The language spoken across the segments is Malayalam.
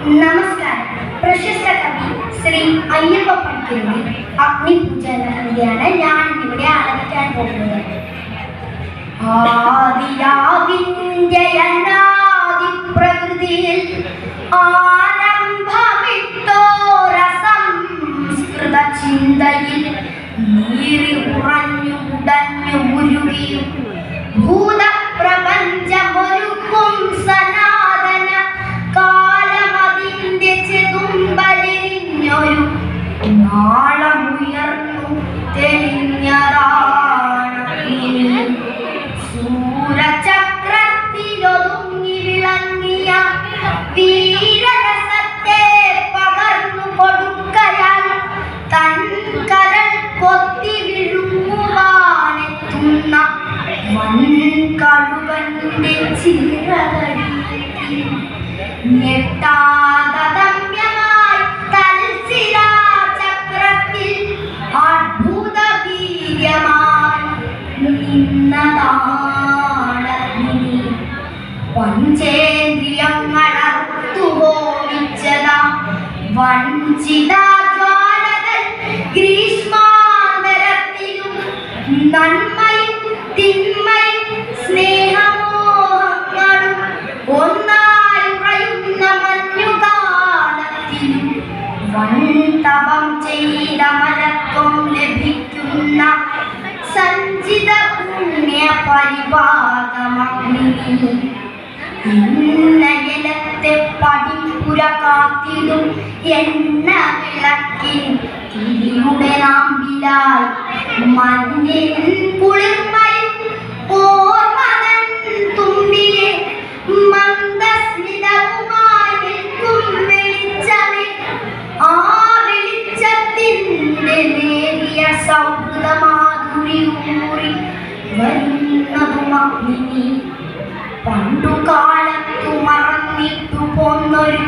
നമസ്കാരം. പ്രശസ്ത കവി ശ്രീ അയ്യപ്പ പണിക്കരുടെ അഗ്നിപൂജ എന്ന കവിതയാണ് ഞാൻ ഇവിടെ ആലപിക്കാൻ പോകുന്നത്. ആദിപ്രകൃതിയിൽ ആരംഭമിട്ടോരസംസ്കൃത ചിന്തയിൽ നീറി ഉറഞ്ഞു ഉടഞ്ഞു ഉരുകിയും ഭൂതപ്രപഞ്ചമൊരുക്കും സനാതന കാലമതിന്റെ ചെതുമ്പലിഞ്ഞൊരു നാളമുയർന്നു തെളിഞ്ഞതാണ് സൂരചക്രത്തിലൊതുങ്ങി വിളങ്ങിയ വീരരസത്തെ പകർന്നു കൊടുക്കയാൽ തൻ കരൾ കൊത്തി വിഴുങ്ങുവാനെത്തുന്ന വൻകഴുകന്റെ ചിറകടിയിൽ ഞെട്ടാതമ്യമായി തൽശിരാചക്രത്തിൽ അത്ഭുത വീര്യമായി നിന്നതാണഗ്നി. പഞ്ചേന്ദ്രിയങ്ങളറുത്തുപോവിച്ചതാ വഞ്ചിതാജ്വാലകൾ ഗ്രീഷ്മാന്തരത്തിലും നന്മയും തിന്മയും സ്നേഹമോഹങ്ങളും ഒന്നായി ഉറയുന്ന മഞ്ഞുകാലത്തിലും വൻതപം ചെയ്ത മലത്വം ലഭിക്കുന്ന സഞ്ചിത പുണ്യ പരിപാകമഗ്നി. ഇന്നയലത്തെ പടിപ്പുര കാത്തിടും എണ്ണ വിളക്കിൻ തിരിയുടെ നാമ്പിലായി മഞ്ഞിൻ കുളിർമയും ഓർമ്മതൻ തുമ്പിലെ മന്ദസ്മിതവുമായി നിൽക്കും വെളിച്ചമേ. ആ വെളിച്ചത്തിൻ്റെ നേരിയ സൗഹൃദമാധുരിയൂറി വരുന്നതുമഗ്നി. പണ്ടുകാലത്തു മറന്നിട്ടു പോന്നൊരു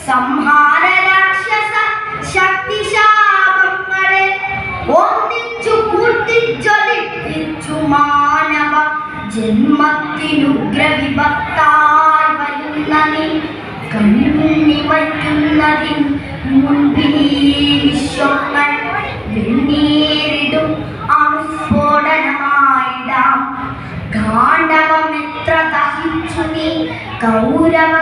സംഹാര രാക്ഷസ ശക്തിശാപങ്ങളെ ഒന്നിച്ചു കൂട്ടിച്ചൊലിപ്പിച്ചു മാനവ ജന്മത്തിനുഗ്രവിഭക്തായി വരുന്ന നീ കണ്ണിമറ്റുന്നതിൻ മുൻപിലീ വിശ്വങ്ങൾ വെണ്ണീരിടും അനുസ്ഫോടനമായിടാം. ഗാണ്ഡവം എത്ര ദഹിച്ചു നീ കൗരവ